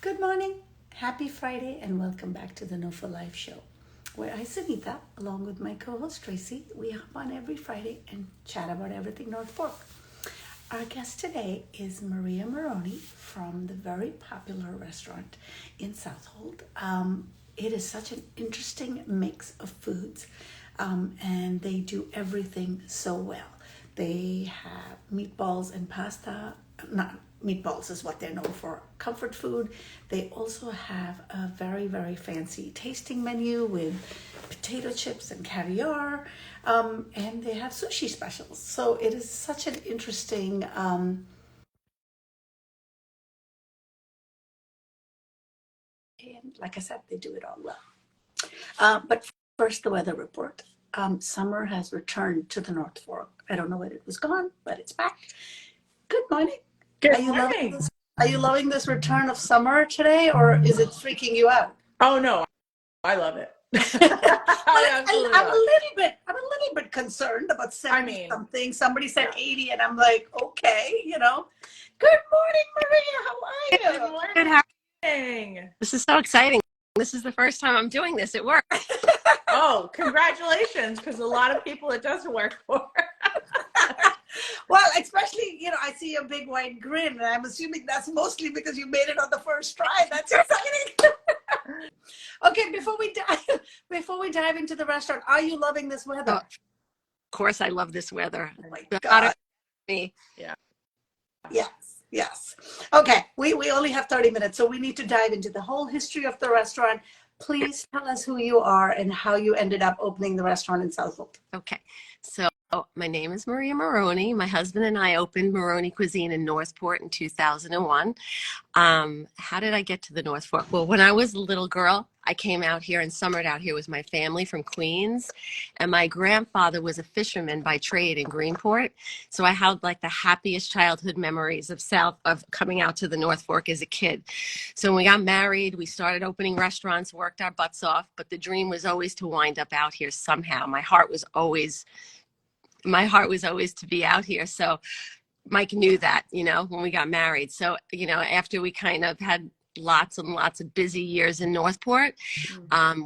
Good morning, happy Friday, and welcome back to the NOFO Live Show, where I, Sunita, along with my co-host Tracy, we hop on every Friday and chat about everything North Fork. Our guest today is Maria Maroni from the very popular restaurant in Southold. It is such an interesting mix of foods, and they do everything so well. They have meatballs and pasta, not meatballs is what they're known for, comfort food. They also have a very, very fancy tasting menu with potato chips and caviar, and they have sushi specials. So it is such an interesting and like I said, they do it all well. But first, the weather report. Summer has returned to the North Fork. I don't know when it was gone, but it's back. Good morning. Good Are you loving morning. this? Are you loving this return of summer today, or is it freaking you out? Oh no, I love it. Well, I absolutely I'm a love it. little bit concerned about 70 I mean, something. Somebody said yeah. 80, and I'm like, okay, you know. Good morning, Maria. How are Good you? Good. How morning. This is so exciting. This is the first time I'm doing this at work. Oh, congratulations, because a lot of people it doesn't work for. Well, especially, I see your big white grin, and I'm assuming that's mostly because you made it on the first try. That's exciting. Okay, before we dive into the restaurant, are you loving this weather? Of course, I love this weather. Oh my Not God. me. Yeah. Yes. Okay, we only have 30 minutes, so we need to dive into the whole history of the restaurant. Please tell us who you are and how you ended up opening the restaurant in Southold. Okay, so my name is Maria Maroni. My husband and I opened Maroni Cuisine in Northport in 2001. How did I get to the North Fork? Well, when I was a little girl, I came out here and summered out here with my family from Queens, and my grandfather was a fisherman by trade in Greenport. So I had like the happiest childhood memories of coming out to the North Fork as a kid. So when we got married, we started opening restaurants, worked our butts off, but the dream was always to wind up out here somehow. My heart was always to be out here. So Mike knew that, when we got married. So, after we kind of had lots and lots of busy years in Northport,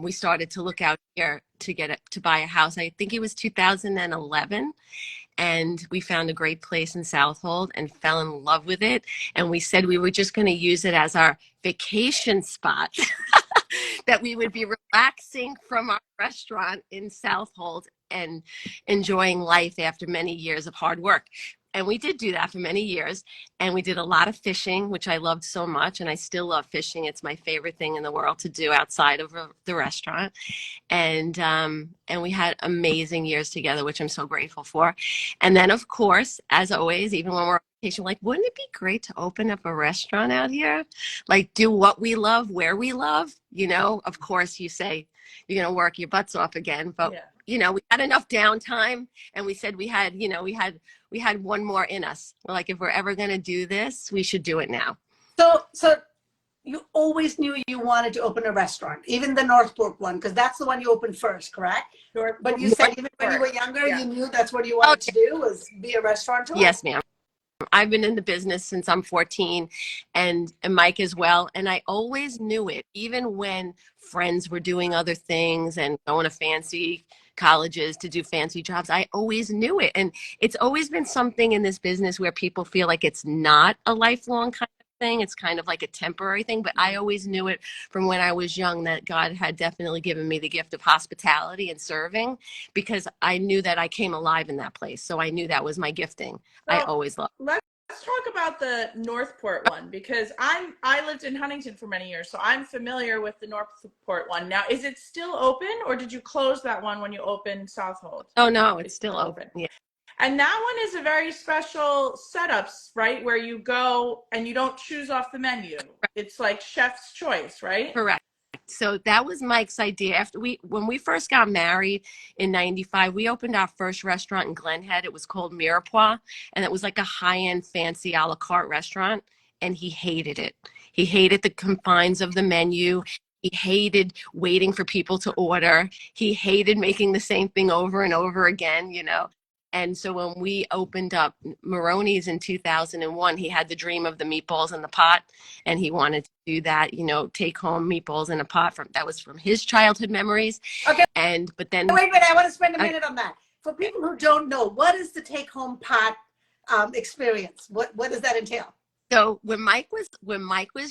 we started to look out here to buy a house. I think it was 2011. And we found a great place in Southold and fell in love with it. And we said we were just going to use it as our vacation spot, that we would be relaxing from our restaurant in Southold and enjoying life after many years of hard work. And we did do that for many years. And we did a lot of fishing, which I loved so much. And I still love fishing. It's my favorite thing in the world to do outside of the restaurant. And we had amazing years together, which I'm so grateful for. And then, of course, as always, even when we're on vacation, like, wouldn't it be great to open up a restaurant out here? Like, do what we love, where we love. Of course, you say you're going to work your butts off again, but Yeah. we had enough downtime, and we said we had one more in us. We're like, if we're ever going to do this, we should do it now. So you always knew you wanted to open a restaurant, even the Northport one, because that's the one you opened first, correct? But you said even when you were younger, Yeah. you knew that's what you wanted to do, was be a restaurateur? Yes, ma'am. I've been in the business since I'm 14, and Mike as well. And I always knew it, even when friends were doing other things and going to fancy colleges to do fancy jobs. I always knew it. And it's always been something in this business where people feel like it's not a lifelong kind of thing. It's kind of like a temporary thing. But I always knew it from when I was young, that God had definitely given me the gift of hospitality and serving, because I knew that I came alive in that place. So I knew that was my gifting. I always loved. Let's talk about the Northport one, because I lived in Huntington for many years, so I'm familiar with the Northport one. Now, is it still open, or did you close that one when you opened Southold? Oh no, it's still open. Yeah. And that one is a very special setups, right? Where you go and you don't choose off the menu. It's like chef's choice, right? Correct. So that was Mike's idea. When we first got married in 95, we opened our first restaurant in Glen Head. It was called Mirepoix, and it was like a high-end fancy a la carte restaurant. And he hated it. He hated the confines of the menu. He hated waiting for people to order. He hated making the same thing over and over again, And so when we opened up Maroni's in 2001, he had the dream of the meatballs in the pot, and he wanted to do that, you know, take home meatballs in a pot that was from his childhood memories. Okay. But then wait, I want to spend a minute on that. For people who don't know, what is the take home pot experience? What does that entail? So when Mike was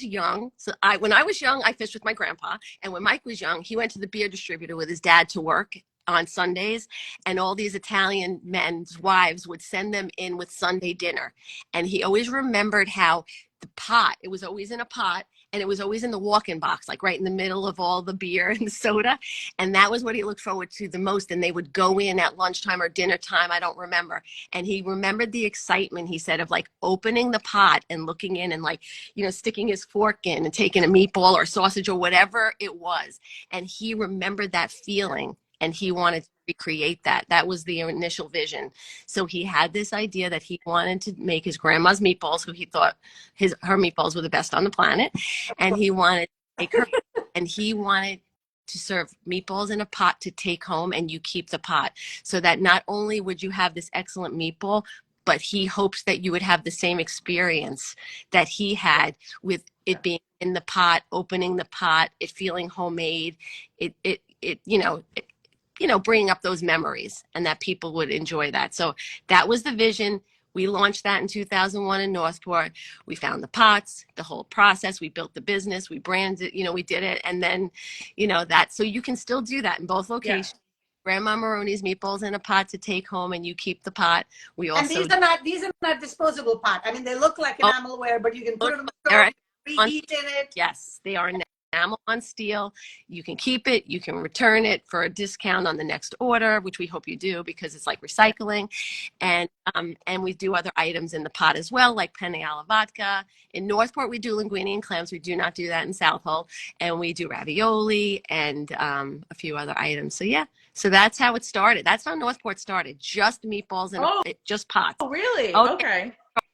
young, when I was young, I fished with my grandpa, and when Mike was young, he went to the beer distributor with his dad to work on Sundays, and all these Italian men's wives would send them in with Sunday dinner, and he always remembered how the pot, it was always in a pot, and it was always in the walk-in box, like right in the middle of all the beer and the soda, and that was what he looked forward to the most. And they would go in at lunchtime or dinner time, I don't remember, and he remembered the excitement, he said, of like opening the pot and looking in and like, you know, sticking his fork in and taking a meatball or sausage or whatever it was, and he remembered that feeling, and he wanted to recreate that. That was the initial vision. So he had this idea that he wanted to make his grandma's meatballs, who he thought her meatballs were the best on the planet, and he wanted to make her, and he wanted to serve meatballs in a pot to take home, and you keep the pot, so that not only would you have this excellent meatball, but he hopes that you would have the same experience that he had with it being in the pot, opening the pot, it feeling homemade, bringing up those memories, and that people would enjoy that. So that was the vision. We launched that in 2001 in Northport. We found the pots, the whole process. We built the business. We branded, we did it. And then, so you can still do that in both locations. Yeah. Grandma Maroni's meatballs in a pot to take home, and you keep the pot. We also these are not disposable pot. I mean, they look like enamelware, but you can put it on the stove, reheat in it. Yes, they are enamel on steel. You can keep it, you can return it for a discount on the next order, which we hope you do, because it's like recycling. And we do other items in the pot as well, like penne alla vodka. In Northport, we do linguine and clams. We do not do that in Southold. And we do ravioli and a few other items. So yeah, so that's how it started. That's how Northport started. Just meatballs and just pots. Oh, really? Okay.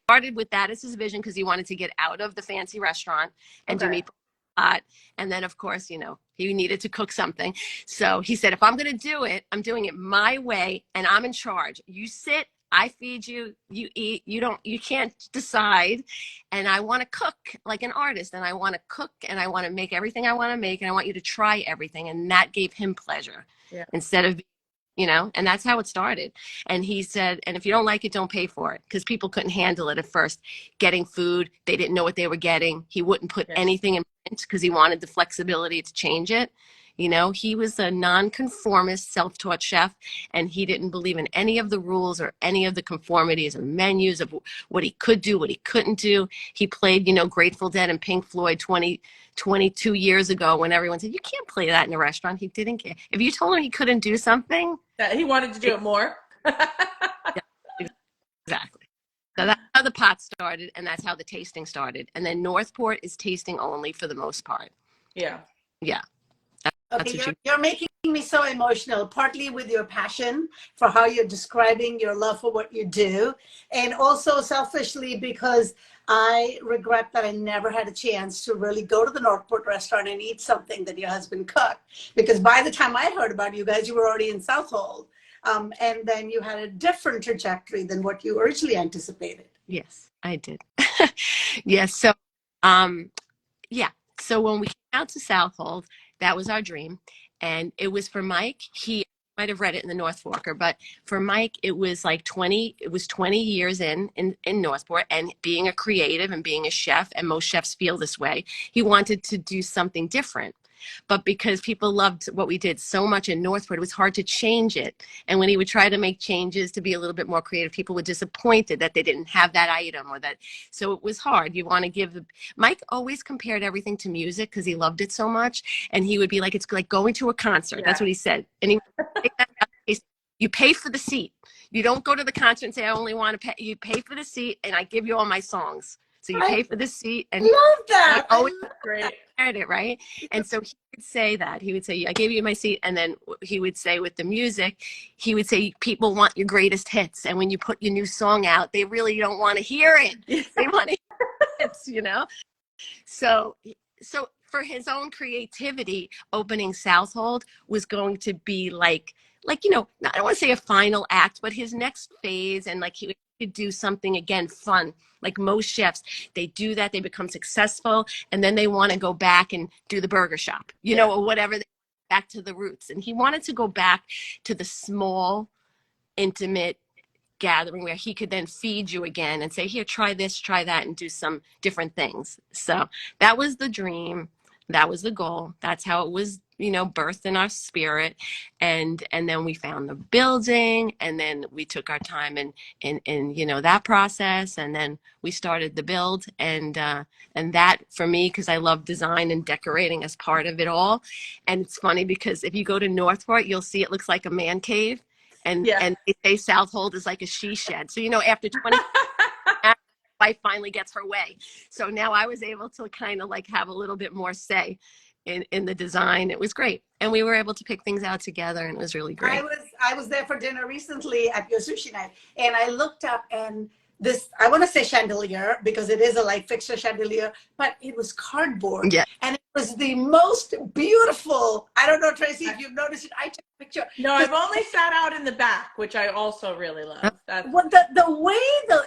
Started with that as his vision, because he wanted to get out of the fancy restaurant and do meatballs. And then, of course, he needed to cook something. So he said, if I'm going to do it, I'm doing it my way, and I'm in charge. You sit, I feed you, you eat, you can't decide. And I want to cook like an artist, and I want to cook, and I want to make everything I want to make, and I want you to try everything. And that gave him pleasure instead of, and that's how it started. And he said, and if you don't like it, don't pay for it, because people couldn't handle it at first. Getting food, they didn't know what they were getting. He wouldn't put anything in print because he wanted the flexibility to change it. He was a nonconformist, self-taught chef, and he didn't believe in any of the rules or any of the conformities or menus of what he could do, what he couldn't do. He played, Grateful Dead and Pink Floyd 22 years ago, when everyone said, you can't play that in a restaurant. He didn't care. If you told him he couldn't do something, he wanted to do it more. Exactly. So that's how the pot started, and that's how the tasting started. And then Northport is tasting only for the most part. Yeah. Okay, you're making me so emotional, partly with your passion for how you're describing your love for what you do, and also selfishly because I regret that I never had a chance to really go to the Northport restaurant and eat something that your husband cooked. Because by the time I heard about you guys, you were already in Southold. And then you had a different trajectory than what you originally anticipated. Yes, I did. Yes. So, So when we came out to Southold, that was our dream. And it was for Mike. He might have read it in the North Forker, but for Mike, it was like 20 years in Northport, and being a creative and being a chef, and most chefs feel this way, he wanted to do something different. But because people loved what we did so much in Northport, it was hard to change it. And when he would try to make changes to be a little bit more creative, people were disappointed that they didn't have that item or that. So it was hard. You want to give Mike always compared everything to music because he loved it so much. And he would be like, it's like going to a concert. Yeah. That's what he said. And you pay for the seat. You don't go to the concert and say, I only want to pay. You pay for the seat, and I give you all my songs. So you pay for the seat, and love that. Always great. It, right? And so he would say that. He would say, I gave you my seat. And then he would say with the music, he would say, people want your greatest hits. And when you put your new song out, they really don't want to hear it. They want to hear hits, So so for his own creativity, opening Southold was going to be like, you know, I don't want to say a final act, but his next phase, and like he could do something again fun. Like most chefs, they do that, they become successful, and then they want to go back and do the burger shop, you know, or whatever, back to the roots. And he wanted to go back to the small, intimate gathering where he could then feed you again and say, here, try this, try that, and do some different things. So that was the dream. That was the goal. That's how it was, you know, birthed in our spirit. And then we found the building, and then we took our time in you know, that process. And then we started the build, and that for me, because I love design and decorating as part of it all. And it's funny because if you go to Northport, you'll see it looks like a man cave. And they say Southold is like a she shed. So, you know, after 20 wife finally gets her way. So now I was able to kind of like have a little bit more say in the design. It was great. And we were able to pick things out together, and it was really great. I was there for dinner recently at your sushi night, and I looked up, and this, I want to say chandelier because it is a light fixture chandelier, but it was cardboard. Yeah. And it was the most beautiful. I don't know, Tracy, if you've noticed it. I took a picture. No, I've only sat out in the back, which I also really love. That's... Well, the way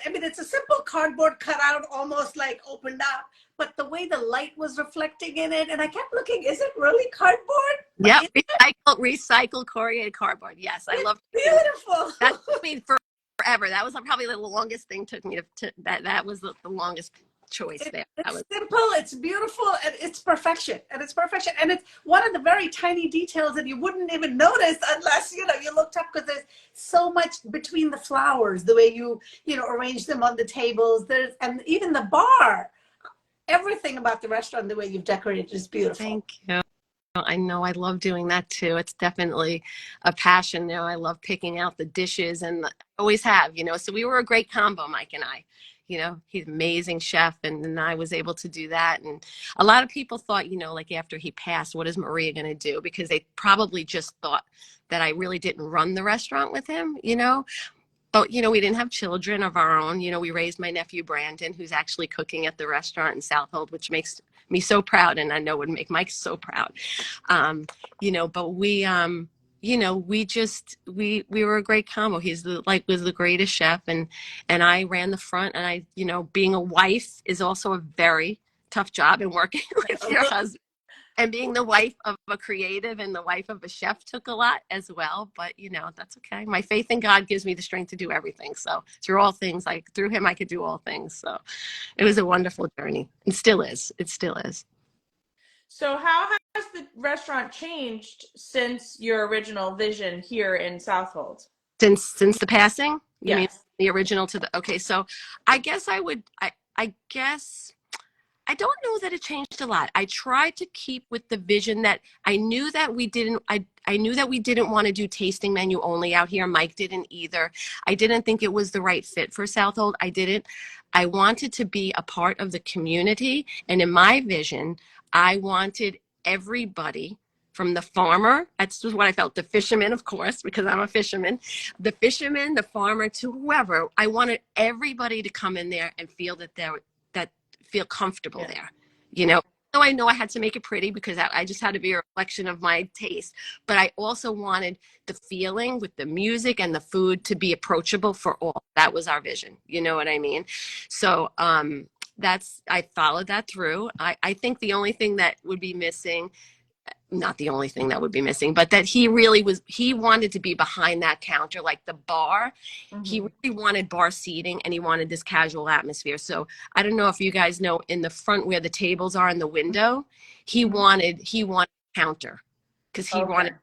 I mean, it's a simple cardboard cutout, almost like opened up, but the way the light was reflecting in it, and I kept looking, is it really cardboard? Yeah, recycled corrugated cardboard. Yes, I love beautiful. That took me forever. That was probably the longest thing took me to that was the longest choice there. It's simple, it's beautiful, and it's perfection. And it's perfection. And it's one of the very tiny details that you wouldn't even notice unless, you know, you looked up, because there's so much between the flowers, the way you know, arrange them on the tables. And even the bar, everything about the restaurant, the way you've decorated is beautiful. Thank you. I know I love doing that too. It's definitely a passion. You know, I love picking out the dishes, and I always have, you know, so we were a great combo, Mike and I. You know, he's an amazing chef, and I was able to do that. And a lot of people thought, you know, like after he passed, what is Maria going to do? Because they probably just thought that I really didn't run the restaurant with him, you know. But, you know, we didn't have children of our own. You know, we raised my nephew, Brandon, who's actually cooking at the restaurant in Southold, which makes me so proud. And I know would make Mike so proud. You know, but we, you know, we were a great combo. He's was the greatest chef, and I ran the front, and I, you know, being a wife is also a very tough job, and working with your husband. And being the wife of a creative and the wife of a chef took a lot as well, but you know, that's okay. My faith in God gives me the strength to do everything. So through all things, like through him, I could do all things. So it was a wonderful journey. It still is. It still is. So how has the restaurant changed since your original vision here in Southold? Since the passing? You mean Yes. the original to the, okay. So I guess I guess I don't know that it changed a lot. I tried to keep with the vision that I knew that we didn't, I knew that we didn't want to do tasting menu only out here. Mike didn't either. I didn't think it was the right fit for Southold. I wanted to be a part of the community. And in my vision, I wanted everybody, from the farmer, that's just what I felt, the fisherman, of course, because I'm a fisherman, the farmer, to whoever. I wanted everybody to come in there and feel that feel comfortable there, you know. So I know I had to make it pretty because I just had to be a reflection of my taste, but I also wanted the feeling with the music and the food to be approachable for all. That was our vision, you know what I mean? So I followed that through. I think the only thing that would be missing, not the only thing that would be missing, but that he wanted to be behind that counter, like the bar. Mm-hmm. He really wanted bar seating, and he wanted this casual atmosphere. So I don't know if you guys know, in the front where the tables are in the window, he wanted counter, because he wanted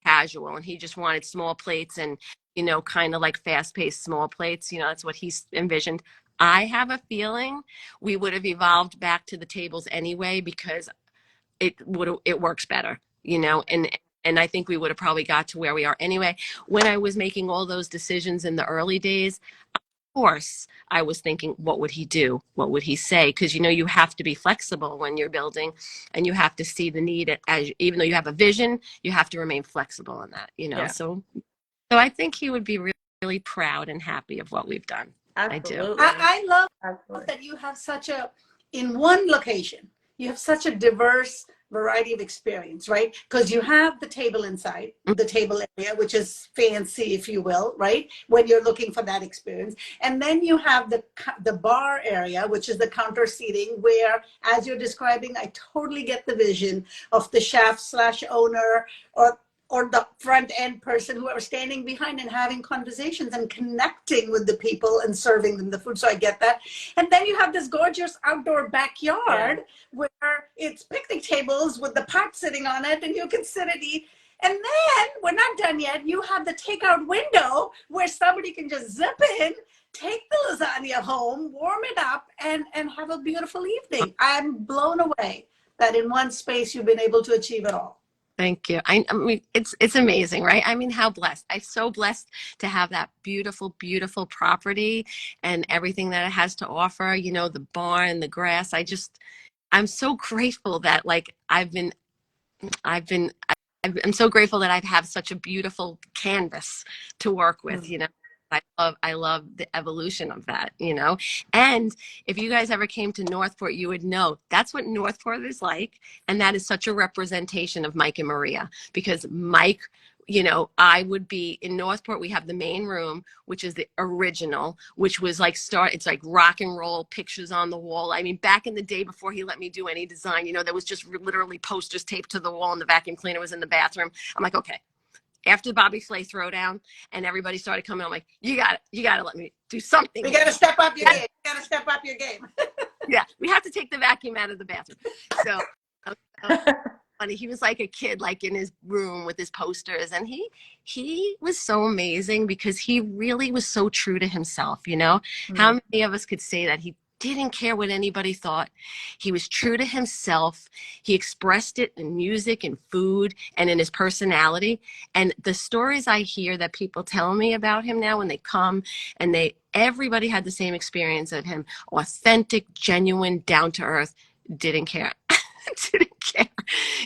casual, and he just wanted small plates, and, you know, kind of like fast-paced small plates. You know, that's what he envisioned. I have a feeling we would have evolved back to the tables anyway, because it works better, you know, and I think we would have probably got to where we are anyway. When I was making all those decisions in the early days, of course, I was thinking, what would he do? What would he say? Because, you know, you have to be flexible when you're building, and you have to see the need, even though you have a vision, you have to remain flexible in that, you know. Yeah. So I think he would be really, really proud and happy of what we've done. Absolutely. I do. I love that you have in one location, you have such a diverse variety of experience, right? Because you have the table inside, the table area, which is fancy, if you will, right? When you're looking for that experience. And then you have the bar area, which is the counter seating, where, as you're describing, I totally get the vision of the chef slash owner or the front end person, whoever standing behind and having conversations and connecting with the people and serving them the food. So I get that. And then you have this gorgeous outdoor backyard where it's picnic tables with the pot sitting on it and you can sit and eat. And then we're not done yet. You have the takeout window where somebody can just zip in, take the lasagna home, warm it up, and have a beautiful evening. I'm blown away that in one space you've been able to achieve it all. Thank you. I mean, it's amazing, right? I mean, how blessed. I'm so blessed to have that beautiful, beautiful property and everything that it has to offer, you know, the barn, the grass. I'm so grateful that like I'm so grateful that I have such a beautiful canvas to work with, you know. I love the evolution of that, you know. And if you guys ever came to Northport, you would know that's what Northport is like. And that is such a representation of Mike and Maria, because Mike, you know, I would be in Northport. We have the main room, which is the original, which was like it's like rock and roll pictures on the wall. I mean, back in the day before he let me do any design, you know, there was just literally posters taped to the wall and the vacuum cleaner was in the bathroom. I'm like, okay. After Bobby Flay throwdown and everybody started coming, I'm like, you got to let me do something. You got to step up your game. You got to step up your game. Yeah, we have to take the vacuum out of the bathroom. So funny. He was like a kid, like in his room with his posters, and he was so amazing because he really was so true to himself. You know, how many of us could say that he didn't care what anybody thought? He was true to himself. He expressed it in music and food and in his personality. And the stories I hear that people tell me about him now when they come, and everybody had the same experience of him: authentic, genuine, down to earth, didn't care. Didn't care.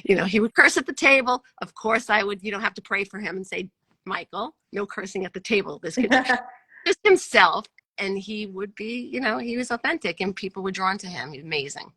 You know, he would curse at the table. Of course I would, have to pray for him and say, Michael, no cursing at the table. This kid just himself. And he would be, he was authentic and people were drawn to him. He's amazing.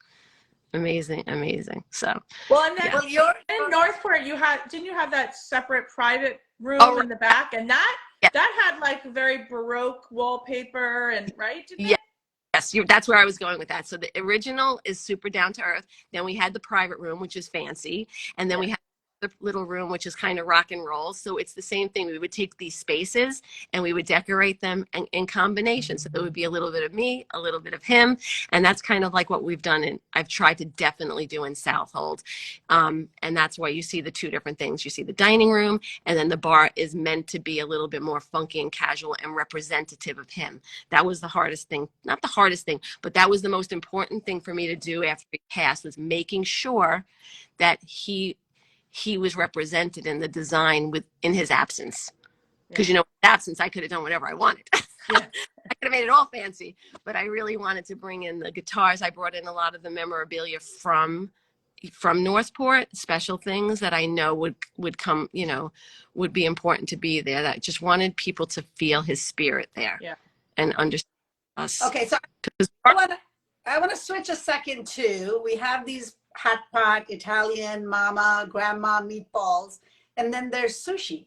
Amazing, amazing. So, well, and then yeah. you're in Northport, didn't you have that separate private room in the back? And that had like very Baroque wallpaper and Yes, that's where I was going with that. So the original is super down to earth. Then we had the private room, which is fancy. And then we had the little room, which is kind of rock and roll. So it's the same thing. We would take these spaces and we would decorate them in combination. So there would be a little bit of me, a little bit of him. And that's kind of like what we've done. And I've tried to definitely do in Southold. And that's why you see the two different things. You see the dining room, and then the bar is meant to be a little bit more funky and casual and representative of him. That was the hardest thing, not the hardest thing, but that was the most important thing for me to do after he passed, was making sure that he was represented in the design in his absence. Because, in absence, I could have done whatever I wanted. I could have made it all fancy, but I really wanted to bring in the guitars. I brought in a lot of the memorabilia from Northport, special things that I know would come, would be important to be there. That I just wanted people to feel his spirit there and understand us. Okay, so I want to switch a second too. We have these hot pot, Italian, mama, grandma meatballs, and then there's sushi.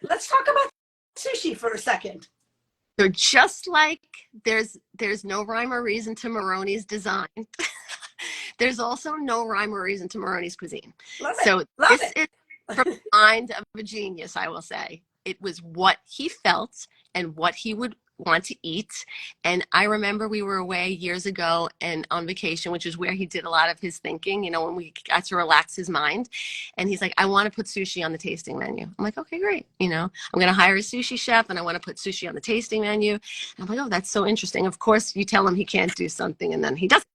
Let's talk about sushi for a second. So just like there's no rhyme or reason to Maroni's design, there's also no rhyme or reason to Maroni's cuisine. So this is from the mind of a genius, I will say. It was what he felt and what he would want to eat. And I remember we were away years ago and on vacation, which is where he did a lot of his thinking, when we got to relax his mind. And he's like, I want to put sushi on the tasting menu. I'm like, okay, great. I'm going to hire a sushi chef and I want to put sushi on the tasting menu. And I'm like, oh, that's so interesting. Of course, you tell him he can't do something and then he doesn't.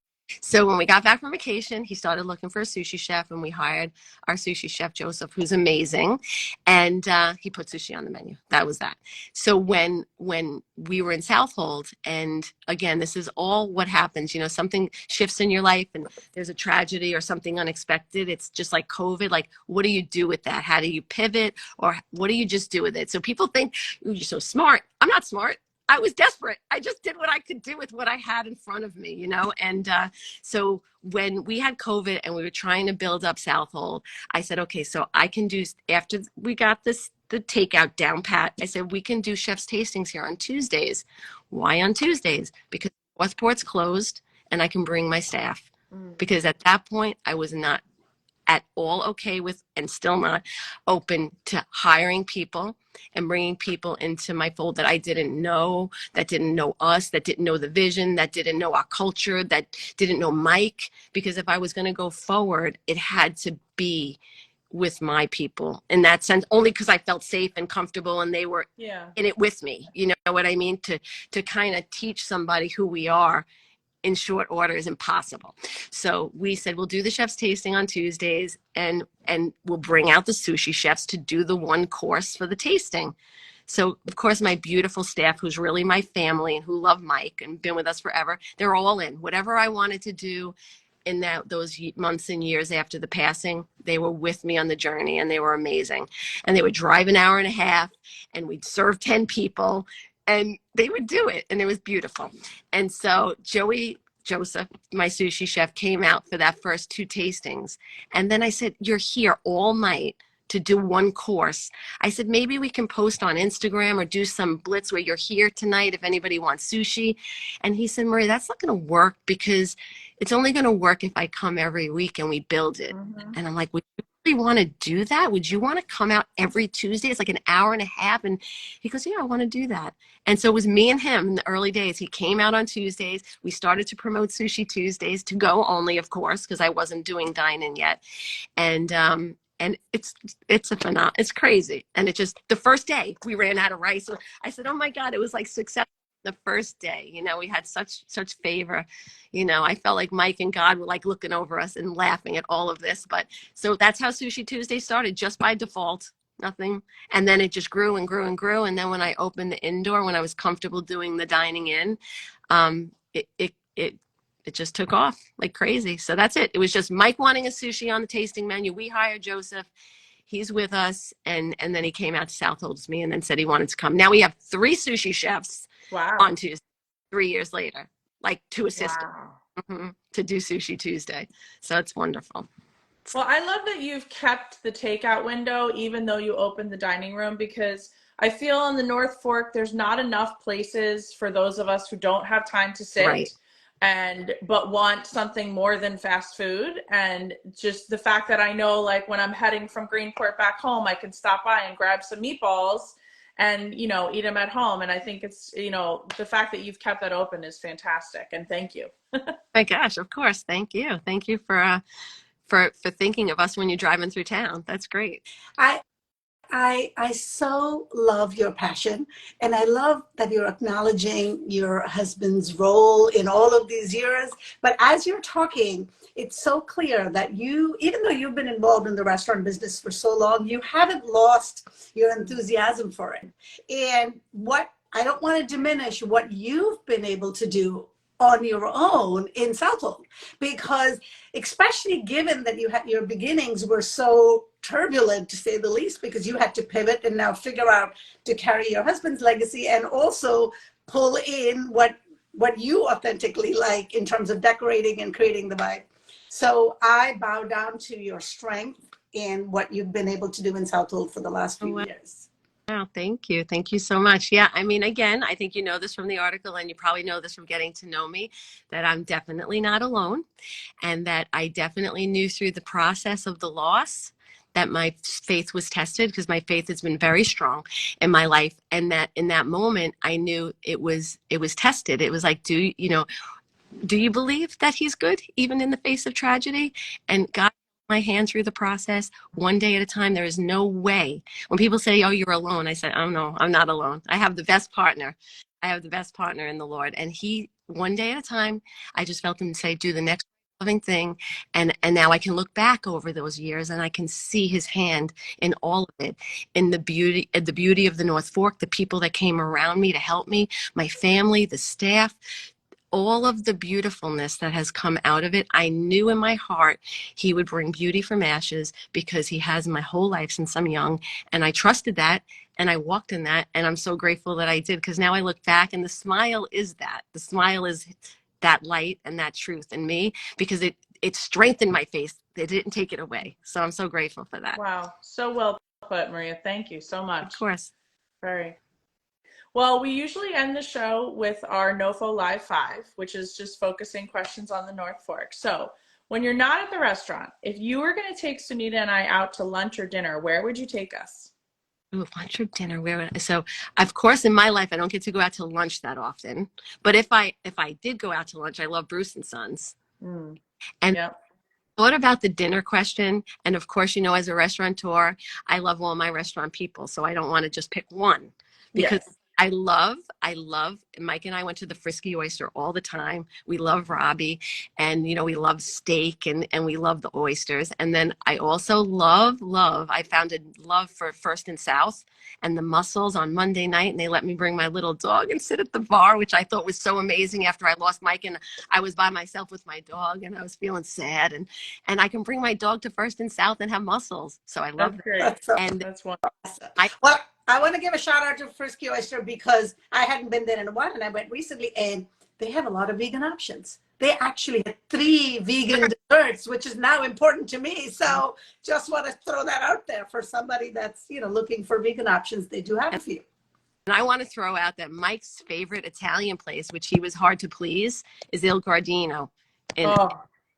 So when we got back from vacation, he started looking for a sushi chef, and we hired our sushi chef, Joseph, who's amazing. And he put sushi on the menu. That was that. So when we were in Southold, and again, this is all what happens, something shifts in your life and there's a tragedy or something unexpected. It's just like COVID. Like, what do you do with that? How do you pivot, or what do you just do with it? So people think, you're so smart. I'm not smart. I was desperate. I just did what I could do with what I had in front of me, you know? And so when we had COVID and we were trying to build up Southold, I said, okay, so I can do, after we got the takeout down pat, I said, we can do chef's tastings here on Tuesdays. Why on Tuesdays? Because Northport's closed and I can bring my staff. Because at that point, I was not at all okay with, and still not open to, hiring people and bringing people into my fold that I didn't know, that didn't know us, that didn't know the vision, that didn't know our culture, that didn't know Mike. Because if I was going to go forward, it had to be with my people in that sense, only because I felt safe and comfortable and they were in it with me. You know what I mean? To kind of teach somebody who we are in short order is impossible. So we said, we'll do the chef's tasting on Tuesdays and we'll bring out the sushi chefs to do the one course for the tasting. So of course, my beautiful staff, who's really my family and who love Mike and been with us forever, they're all in. Whatever I wanted to do in those months and years after the passing, they were with me on the journey and they were amazing. And they would drive an hour and a half and we'd serve 10 people and they would do it. And it was beautiful. And so Joseph, my sushi chef, came out for that first 2 tastings. And then I said, you're here all night to do one course. I said, maybe we can post on Instagram or do some blitz where you're here tonight if anybody wants sushi. And he said, Maria, that's not going to work because it's only going to work if I come every week and we build it. And I'm like, would you really want to do that? Would you want to come out every Tuesday? It's like an hour and a half. And he goes, yeah, I want to do that. And so it was me and him in the early days. He came out on Tuesdays. We started to promote Sushi Tuesdays, to go only, of course, because I wasn't doing dine-in yet. And it's a phenomenon. It's crazy. And it just, the first day we ran out of rice. I said, oh my God, it was like success. The first day, you know, we had such favor. You know, I felt like Mike and God were like looking over us and laughing at all of this. But so that's how Sushi Tuesday started, just by default, nothing. And then it just grew and grew and grew. And then when I opened the indoor, when I was comfortable doing the dining in, it just took off like crazy. So that's it. It was just Mike wanting a sushi on the tasting menu. We hired Joseph. He's with us. And then he came out to Southold with me and then said he wanted to come. Now we have 3 sushi chefs. Wow. On Tuesday, 3 years later, like 2 assistants to do Sushi Tuesday. So it's wonderful. Well, I love that you've kept the takeout window even though you opened the dining room, because I feel on the North Fork there's not enough places for those of us who don't have time to sit but want something more than fast food. And just the fact that I know, like, when I'm heading from Greenport back home, I can stop by and grab some meatballs and, you know, eat them at home. And I think it's, you know, the fact that you've kept that open is fantastic. And thank you. My gosh, of course. Thank you. Thank you for thinking of us when you're driving through town. That's great. I so love your passion, and I love that you're acknowledging your husband's role in all of these years. But as you're talking, it's so clear that you, even though you've been involved in the restaurant business for so long, you haven't lost your enthusiasm for it. And I don't want to diminish what you've been able to do on your own in Southold, because especially given that your beginnings were so turbulent, to say the least, because you had to pivot and now figure out to carry your husband's legacy and also pull in what you authentically like in terms of decorating and creating the vibe. So I bow down to your strength and what you've been able to do in Southold for the last few years. Oh, thank you. Thank you so much. Yeah, I mean, again, I think you know this from the article, and you probably know this from getting to know me, that I'm definitely not alone, and that I definitely knew through the process of the loss that my faith was tested, because my faith has been very strong in my life. And that in that moment, I knew it was tested. It was like, do you believe that he's good, even in the face of tragedy? And God, my hand through the process, one day at a time. There is no way. When people say, oh, you're alone, I said, oh no, I'm not alone. I have the best partner. I have the best partner in the Lord. And he, one day at a time, I just felt him say, do the next loving thing. And now I can look back over those years and I can see his hand in all of it, in the beauty of the North Fork, the people that came around me to help me, my family, the staff, all of the beautifulness that has come out of it. I knew in my heart he would bring beauty from ashes, because he has my whole life since I'm young. And I trusted that. And I walked in that, and I'm so grateful that I did, because now I look back and the smile is that. The smile is that light and that truth in me, because it strengthened my face. It didn't take it away. So I'm so grateful for that. Wow. So well put, Maria. Thank you so Of much. course. Very. Well, we usually end the show with our NOFO Live 5, which is just focusing questions on the North Fork. So when you're not at the restaurant, if you were going to take Sunita and I out to lunch or dinner, where would you take us? Ooh, lunch or dinner? Where would I? So, of course, in my life, I don't get to go out to lunch that often. But if I did go out to lunch, I love Bruce and Sons. Mm. And Yep. thought about the dinner question. And of course, as a restaurateur, I love all my restaurant people. So I don't want to just pick one, because Yes. I love, Mike and I went to the Frisky Oyster all the time. We love Robbie, and, we love steak, and we love the oysters. And then I also love, I found a love for First and South and the mussels on Monday night. And they let me bring my little dog and sit at the bar, which I thought was so amazing after I lost Mike and I was by myself with my dog and I was feeling sad. And I can bring my dog to First and South and have mussels. So I love That's great. That's And That's wonderful. well, I want to give a shout out to Frisky Oyster because I hadn't been there in a while and I went recently and they have a lot of vegan options. They actually had 3 vegan desserts, which is now important to me. So just want to throw that out there for somebody that's, looking for vegan options. They do have a few. And I want to throw out that Mike's favorite Italian place, which he was hard to please, is Il Gardino. Oh,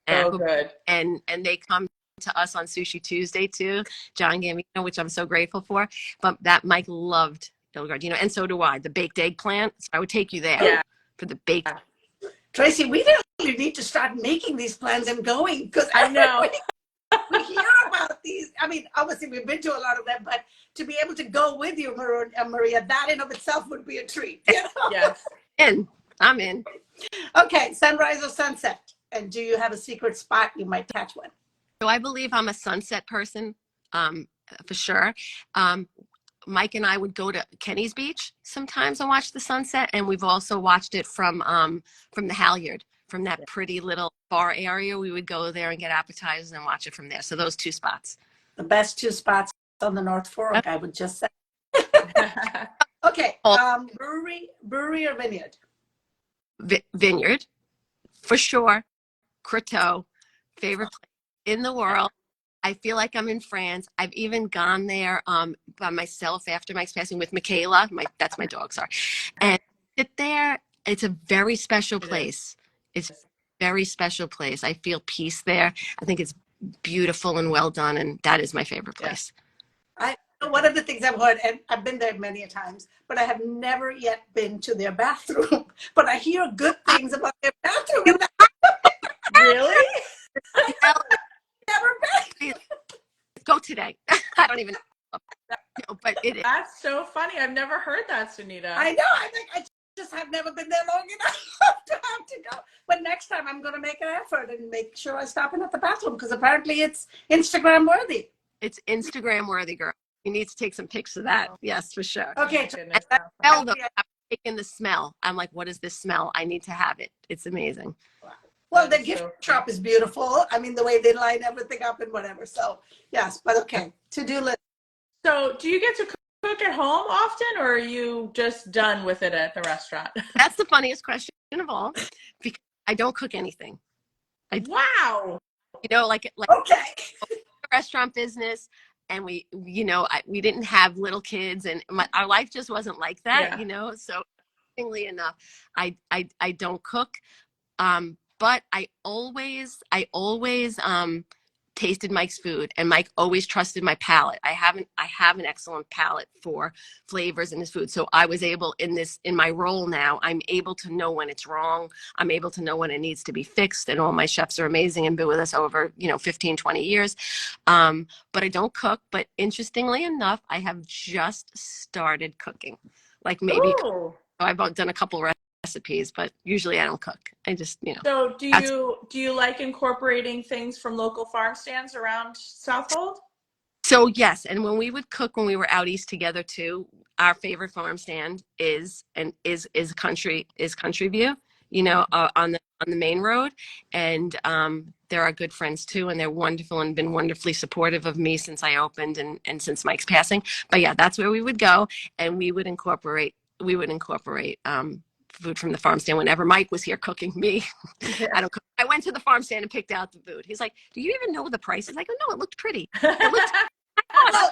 so good. And they come to us on Sushi Tuesday too, John Gambino, which I'm so grateful for. But that Mike loved Il Gardino, and so do I. The baked eggplant. So I would take you there for the baked. Tracy, we really need to start making these plans and going because I know. we hear about these. I mean, obviously we've been to a lot of them, but to be able to go with you, Maria, that in of itself would be a treat. Yes. I'm in. Okay, sunrise or sunset? And do you have a secret spot you might catch one? So I believe I'm a sunset person, for sure. Mike and I would go to Kenny's Beach sometimes and watch the sunset, and we've also watched it from the Halyard, from that pretty little bar area. We would go there and get appetizers and watch it from there. So those 2 spots. The best 2 spots on the North Fork, I would just say. Okay, brewery or vineyard? Vineyard, for sure. Croteau, favorite place in the world. I feel like I'm in France. I've even gone there by myself after Mike's passing with Michaela. That's my dog, sorry. And sit there. It's a very special place. It's a very special place. I feel peace there. I think it's beautiful and well done, and that is my favorite place. One of the things I've heard, and I've been there many times, but I have never yet been to their bathroom. But I hear good things about their bathroom. Really? Never been. Go today. I don't even know, but it is. That's so funny. I've never heard that, Sunita. I know. I think I just have never been there long enough to have to go. But next time I'm going to make an effort and make sure I stop in at the bathroom because apparently it's Instagram worthy. It's Instagram worthy, girl. You need to take some pics of that. Yes, for sure. Okay. I'm taking the smell. I'm like, what is this smell? I need to have it. It's amazing. Well, the gift shop is beautiful. I mean, the way they line everything up and whatever. So, yes, but okay. To-do list. So, do you get to cook at home often, or are you just done with it at the restaurant? That's the funniest question of all, because I don't cook anything. Wow. Like okay. Restaurant business, and we didn't have little kids, and our life just wasn't like that. So, interestingly enough, I don't cook. But I always tasted Mike's food, and Mike always trusted my palate. I have an excellent palate for flavors in his food. So I was able in my role now, I'm able to know when it's wrong. I'm able to know when it needs to be fixed. And all my chefs are amazing and been with us over, 15, 20 years. But I don't cook. But interestingly enough, I have just started cooking. Like maybe I've done a couple recipes, but usually I don't cook. I just, So do you like incorporating things from local farm stands around Southold? So yes, and when we would cook when we were out east together too, our favorite farm stand is Country View, on the on the main road, and they're our good friends too, and they're wonderful and been wonderfully supportive of me since I opened and since Mike's passing. But yeah, that's where we would go, and we would incorporate food from the farm stand whenever Mike was here cooking me. Yeah. I went to the farm stand and picked out the food. He's like, "Do you even know the prices?" I go, "No, it looked pretty. It looked." Well,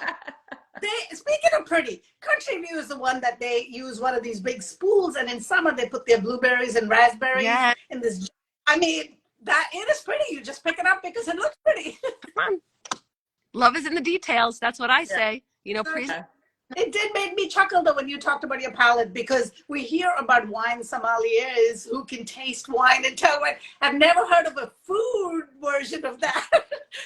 speaking of pretty, Country View is the one that they use one of these big spools, and in summer they put their blueberries and raspberries in this. I mean, that it is pretty. You just pick it up because it looks pretty. Come on. Love is in the details. That's what I say. You know, Okay. It did make me chuckle though when you talked about your palate, because we hear about wine sommeliers who can taste wine and tell wine. I've never heard of a food version of that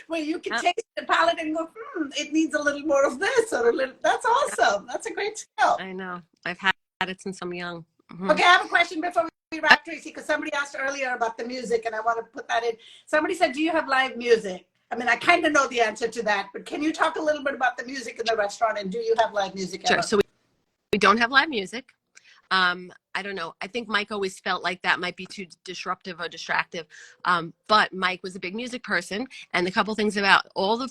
where you can taste the palate and go, it needs a little more of this or a little. That's awesome. That's a great skill. I know. I've had it since I'm young. Mm-hmm. Okay, I have a question before we wrap, Tracy, because somebody asked earlier about the music, and I want to put that in. Somebody said, do you have live music? I mean, I kind of know the answer to that, but can you talk a little bit about the music in the restaurant, and do you have live music ever? Sure. So we don't have live music. I don't know. I think Mike always felt like that might be too disruptive or distractive. But Mike was a big music person, and the couple things about all the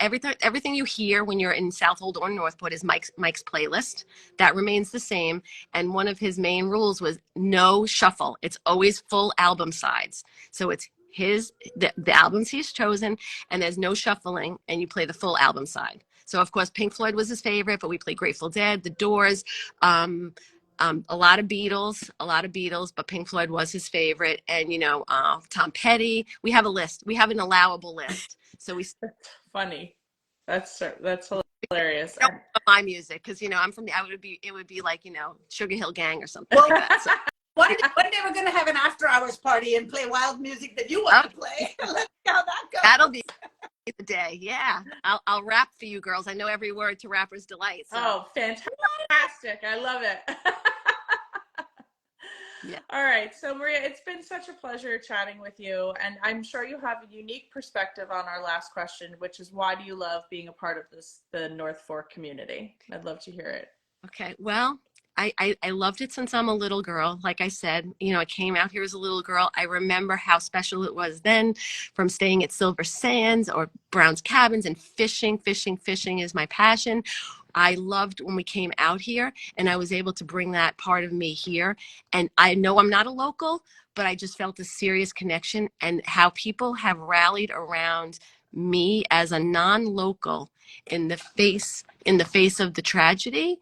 everything you hear when you're in Southold or Northport is Mike's playlist. That remains the same. And one of his main rules was no shuffle. It's always full album sides. So it's the albums he's chosen, and there's no shuffling, and you play the full album side. So of course Pink Floyd was his favorite, but we played Grateful Dead, The Doors, a lot of Beatles, but Pink Floyd was his favorite. And, you know, Tom Petty. We have a list. We have an allowable list. So That's funny. That's hilarious. My music, because, you know, it would be like, you know, Sugar Hill Gang or something like that. So. One day we're going to have an after-hours party and play wild music that you want to play. Let's see how that goes. That'll be the day. Yeah. I'll rap for you girls. I know every word to Rapper's Delight. So. Oh, fantastic. I love it. Yeah. All right. So Maria, it's been such a pleasure chatting with you. And I'm sure you have a unique perspective on our last question, which is, why do you love being a part of the North Fork community? I'd love to hear it. Okay. Well, I loved it since I'm a little girl. Like I said, you know, I came out here as a little girl. I remember how special it was then, from staying at Silver Sands or Brown's Cabins and fishing. Fishing is my passion. I loved when we came out here, and I was able to bring that part of me here. And I know I'm not a local, but I just felt a serious connection, and how people have rallied around me as a non-local in the face of the tragedy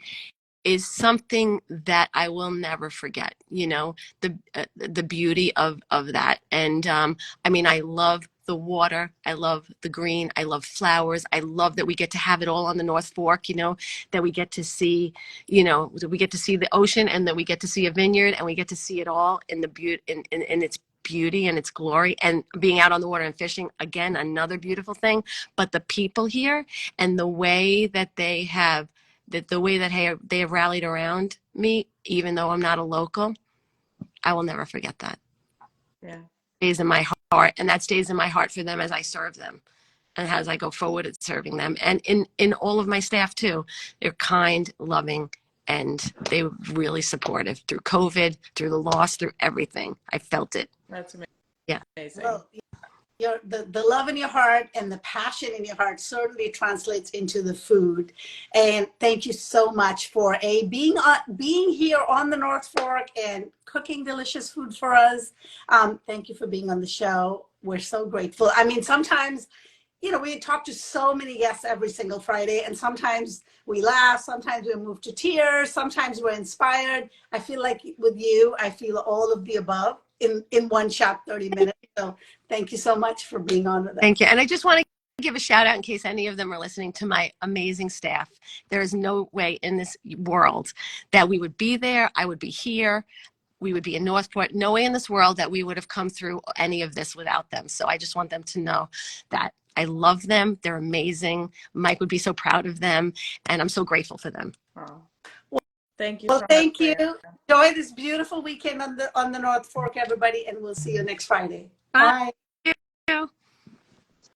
is something that I will never forget. You know, the beauty of that. And I mean, I love the water. I love the green. I love flowers. I love that we get to have it all on the North Fork, you know, that we get to see, you know, that we get to see the ocean, and that we get to see a vineyard, and we get to see it all in the beauty, in its beauty and its glory. And being out on the water and fishing, again, another beautiful thing. But the people here, and the way that they have rallied around me, even though I'm not a local, I will never forget that. Yeah. Stays in my heart, and that stays in my heart for them as I serve them, and as I go forward at serving them. And in all of my staff too, they're kind, loving, and they were really supportive through COVID, through the loss, through everything. I felt it. That's amazing. Yeah. Well, the love in your heart and the passion in your heart certainly translates into the food. And thank you so much for being here on the North Fork and cooking delicious food for us. Thank you for being on the show. We're so grateful. I mean, sometimes, you know, we talk to so many guests every single Friday, and sometimes we laugh, sometimes we move to tears, sometimes we're inspired. I feel like with you, I feel all of the above in one shot, 30 minutes. So thank you so much for being on with us. Thank you. And I just want to give a shout out, in case any of them are listening, to my amazing staff. There is no way in this world that we would be there. I would be here. We would be in Northport. No way in this world that we would have come through any of this without them. So I just want them to know that I love them. They're amazing. Mike would be so proud of them, and I'm so grateful for them. Oh. Thank you. Well, thank you. Enjoy this beautiful weekend on the North Fork, everybody, and we'll see you next Friday. Bye.